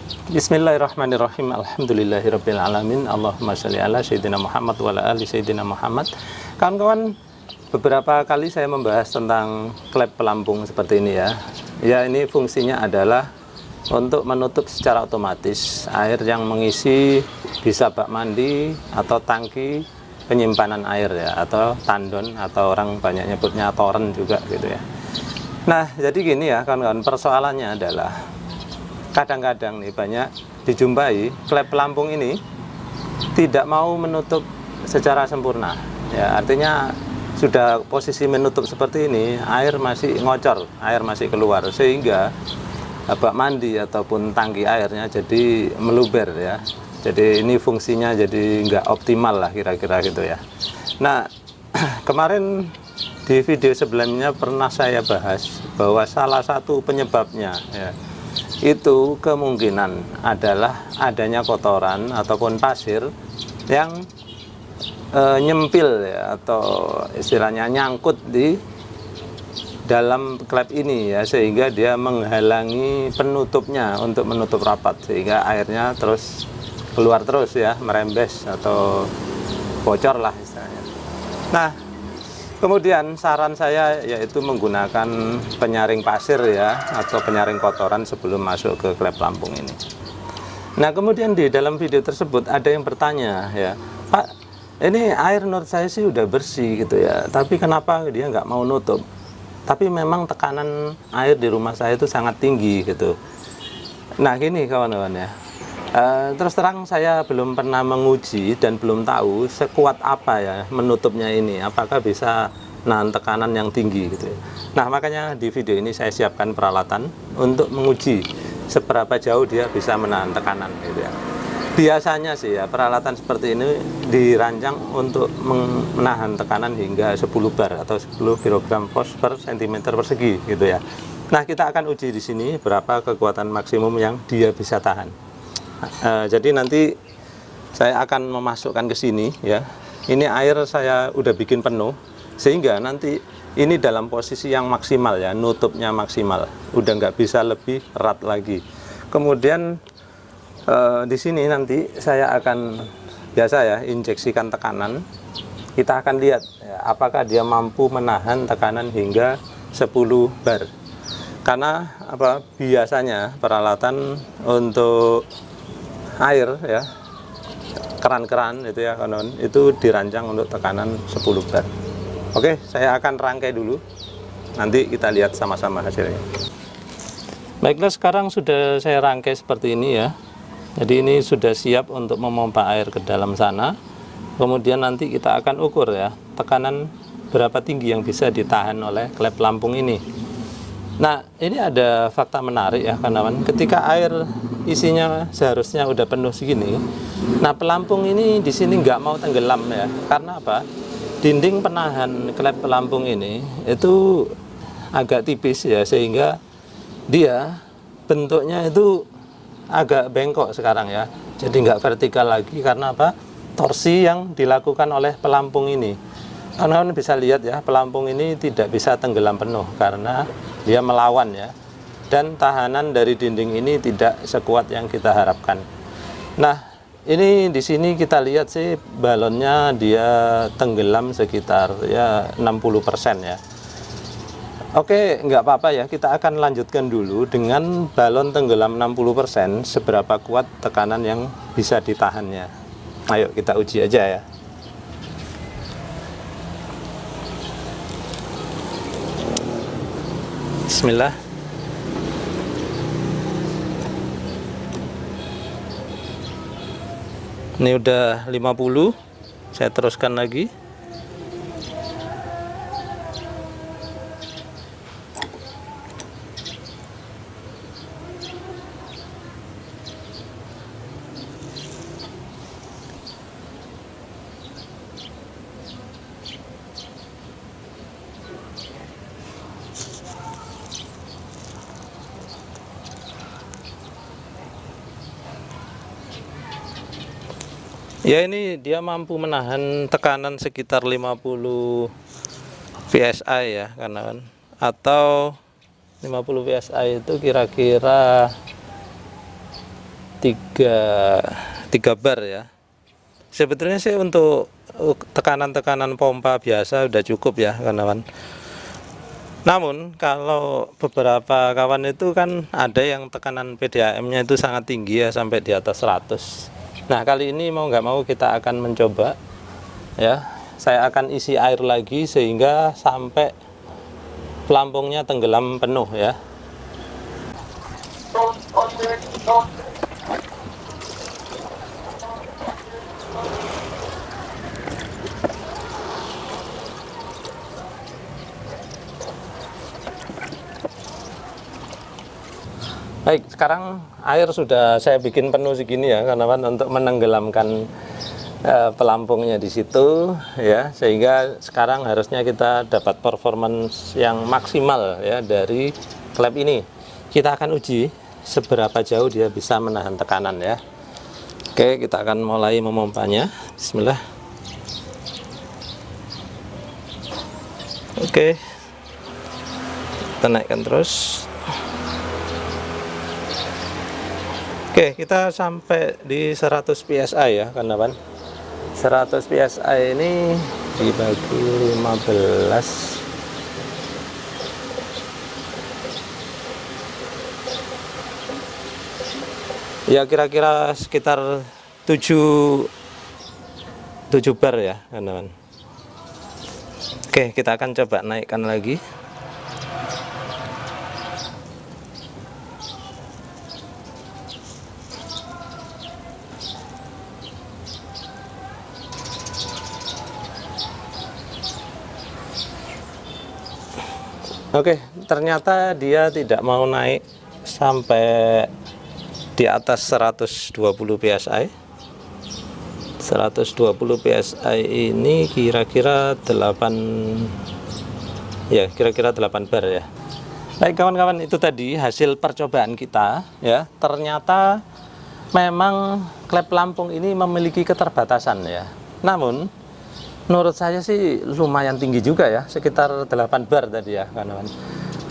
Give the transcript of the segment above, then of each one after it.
Bismillahirrahmanirrahim. Alhamdulillahirabbil alamin. Allahumma shalli ala sayyidina Muhammad wa ala ali sayyidina Muhammad. Kawan-kawan, beberapa kali saya membahas tentang klep pelampung seperti ini ya. Ya, ini fungsinya adalah untuk menutup secara otomatis air yang mengisi bisa bak mandi atau tangki penyimpanan air ya, atau tandon, atau orang banyak nyebutnya toren juga gitu ya. Nah, jadi gini ya kawan-kawan, persoalannya adalah kadang-kadang nih banyak dijumpai klep pelampung ini tidak mau menutup secara sempurna ya, artinya sudah posisi menutup seperti ini, air masih ngocor, air masih keluar, sehingga bak mandi ataupun tangki airnya jadi meluber ya. Jadi ini fungsinya jadi nggak optimal lah kira-kira gitu ya. Nah, kemarin di video sebelumnya pernah saya bahas bahwa salah satu penyebabnya ya, itu kemungkinan adalah adanya kotoran ataupun pasir yang nyempil ya, atau istilahnya nyangkut di dalam klep ini ya, sehingga dia menghalangi penutupnya untuk menutup rapat, sehingga airnya terus keluar terus ya, merembes atau bocor lah istilahnya. Nah, kemudian saran saya yaitu menggunakan penyaring pasir ya, atau penyaring kotoran sebelum masuk ke klep pelampung ini. Nah, kemudian di dalam video tersebut ada yang bertanya ya, Pak, ini air menurut saya sih udah bersih gitu ya, tapi kenapa dia nggak mau nutup? Tapi memang tekanan air di rumah saya itu sangat tinggi gitu. Nah, gini kawan-kawan ya, terus terang saya belum pernah menguji dan belum tahu sekuat apa ya menutupnya ini, apakah bisa nahan tekanan yang tinggi gitu ya. Nah, makanya di video ini saya siapkan peralatan untuk menguji seberapa jauh dia bisa menahan tekanan gitu ya. Biasanya sih ya, peralatan seperti ini dirancang untuk menahan tekanan hingga 10 bar atau 10 kg fos per cm persegi gitu ya. Nah, kita akan uji di sini berapa kekuatan maksimum yang dia bisa tahan. Jadi nanti saya akan memasukkan ke sini ya. Ini air saya udah bikin penuh, sehingga nanti ini dalam posisi yang maksimal ya, nutupnya maksimal, udah nggak bisa lebih erat lagi. Kemudian di sini nanti saya akan biasa ya injeksikan tekanan. Kita akan lihat ya, apakah dia mampu menahan tekanan hingga 10 bar. Karena apa? Biasanya peralatan untuk air ya, keran-keran itu ya kawan, itu dirancang untuk tekanan 10 bar. Oke, saya akan rangkai dulu, nanti kita lihat sama-sama hasilnya. Baiklah, sekarang sudah saya rangkai seperti ini ya. Jadi ini sudah siap untuk memompa air ke dalam sana. Kemudian nanti kita akan ukur ya, tekanan berapa tinggi yang bisa ditahan oleh klep pelampung ini. Nah, ini ada fakta menarik ya kawan-kawan. Ketika air isinya seharusnya udah penuh segini, nah pelampung ini di sini nggak mau tenggelam ya. Karena apa? Dinding penahan klep pelampung ini itu agak tipis ya, sehingga dia bentuknya itu agak bengkok sekarang ya. Jadi nggak vertikal lagi, karena apa? Torsi yang dilakukan oleh pelampung ini. Kawan-kawan bisa lihat ya, pelampung ini tidak bisa tenggelam penuh karena dia melawan ya. Dan tahanan dari dinding ini tidak sekuat yang kita harapkan. Nah, ini di sini kita lihat sih balonnya dia tenggelam sekitar ya 60% ya. Oke, nggak apa-apa ya, kita akan lanjutkan dulu dengan balon tenggelam 60%, seberapa kuat tekanan yang bisa ditahannya. Ayo kita uji aja ya. Bismillah. Ini udah 50, saya teruskan lagi. Ya, ini dia mampu menahan tekanan sekitar 50 PSI ya kawan, atau 50 PSI itu kira-kira 3 bar ya. Sebetulnya sih untuk tekanan-tekanan pompa biasa udah cukup ya kawan. Namun kalau beberapa kawan itu kan ada yang tekanan PDAM-nya itu sangat tinggi ya, sampai di atas 100. Nah kali ini mau nggak mau kita akan mencoba ya. Saya akan isi air lagi sehingga sampai pelampungnya tenggelam penuh ya. Baik, sekarang air sudah saya bikin penuh segini ya, kawan, untuk menenggelamkan pelampungnya di situ ya, sehingga sekarang harusnya kita dapat performance yang maksimal ya dari klep ini. Kita akan uji seberapa jauh dia bisa menahan tekanan ya. Oke, kita akan mulai memompanya. Bismillah. Oke, kita naikkan terus. Oke, kita sampai di 100 PSI ya kawan. 100 PSI ini dibagi 15. Ya kira-kira sekitar 7 bar ya kawan. Oke, kita akan coba naikkan lagi. Oke, ternyata dia tidak mau naik sampai di atas 120 PSI. 120 PSI ini kira-kira 8 bar ya. Baik kawan-kawan, itu tadi hasil percobaan kita ya. Ternyata memang klep pelampung ini memiliki keterbatasan ya. Namun menurut saya sih lumayan tinggi juga ya, sekitar 8 bar tadi ya kawan-kawan.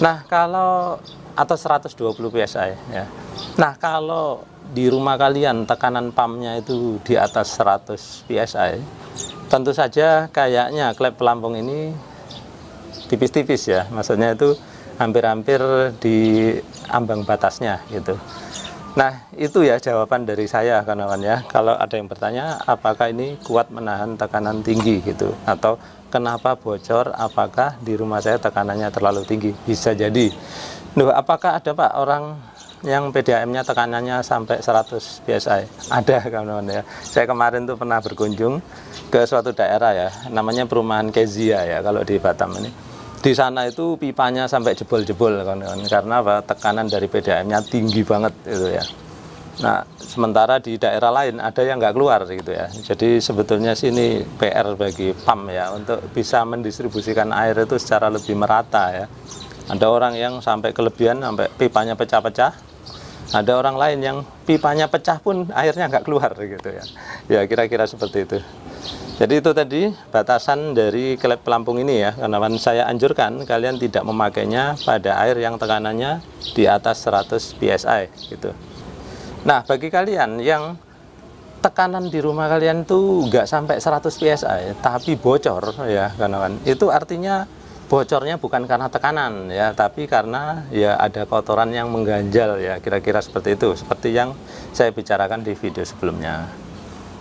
Nah kalau atau 120 PSI ya. Nah kalau di rumah kalian tekanan pumpnya itu di atas 100 PSI, tentu saja kayaknya klep pelampung ini tipis-tipis ya, maksudnya itu hampir-hampir di ambang batasnya gitu. Nah itu ya jawaban dari saya kawan-kawan ya. Kalau ada yang bertanya apakah ini kuat menahan tekanan tinggi gitu, atau kenapa bocor, apakah di rumah saya tekanannya terlalu tinggi, bisa jadi. Duh, apakah ada Pak orang yang PDAM-nya tekanannya sampai 100 PSI? Ada kawan-kawan ya. Saya kemarin tuh pernah berkunjung ke suatu daerah ya, namanya perumahan Kezia ya kalau di Batam ini. Di sana itu pipanya sampai jebol-jebol kawan-kawan, karena apa? Tekanan dari PDAM-nya tinggi banget itu ya. Nah sementara di daerah lain ada yang nggak keluar gitu ya. Jadi sebetulnya sih ini PR bagi PAM ya, untuk bisa mendistribusikan air itu secara lebih merata ya. Ada orang yang sampai kelebihan, sampai pipanya pecah-pecah. Ada orang lain yang pipanya pecah pun airnya nggak keluar gitu ya. Ya kira-kira seperti itu. Jadi itu tadi batasan dari klep pelampung ini ya. Karena saya anjurkan kalian tidak memakainya pada air yang tekanannya di atas 100 PSI gitu. Nah bagi kalian yang tekanan di rumah kalian tuh nggak sampai 100 PSI tapi bocor ya kawan, itu artinya bocornya bukan karena tekanan ya, tapi karena ya ada kotoran yang mengganjal ya, kira-kira seperti itu, seperti yang saya bicarakan di video sebelumnya.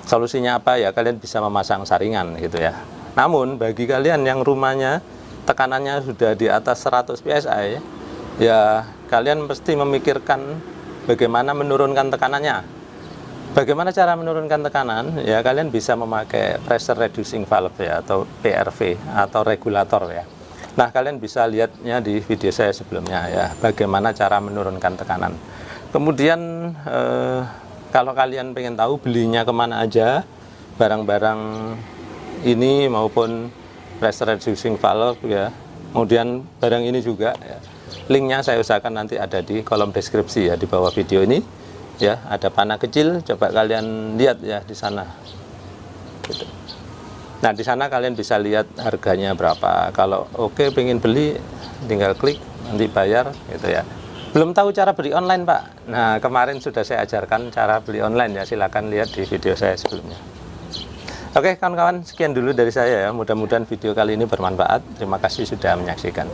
Solusinya apa ya? Kalian bisa memasang saringan gitu ya. Namun bagi kalian yang rumahnya tekanannya sudah di atas 100 PSI ya, kalian mesti memikirkan bagaimana menurunkan tekanannya. Bagaimana cara menurunkan tekanan? Ya kalian bisa memakai pressure reducing valve ya, atau PRV atau regulator ya. Nah kalian bisa lihatnya di video saya sebelumnya ya, bagaimana cara menurunkan tekanan. Kemudian kalau kalian pengen tahu belinya kemana aja barang-barang ini maupun pressure reducing valve ya, kemudian barang ini juga ya, linknya saya usahakan nanti ada di kolom deskripsi ya, di bawah video ini ya. Ada panah kecil, coba kalian lihat ya di sana gitu. Nah di sana kalian bisa lihat harganya berapa. Kalau oke pengen beli, tinggal klik nanti bayar gitu ya. Belum tahu cara beli online, Pak? Nah, kemarin sudah saya ajarkan cara beli online ya, silakan lihat di video saya sebelumnya. Oke, kawan-kawan, sekian dulu dari saya ya. Mudah-mudahan video kali ini bermanfaat. Terima kasih sudah menyaksikan.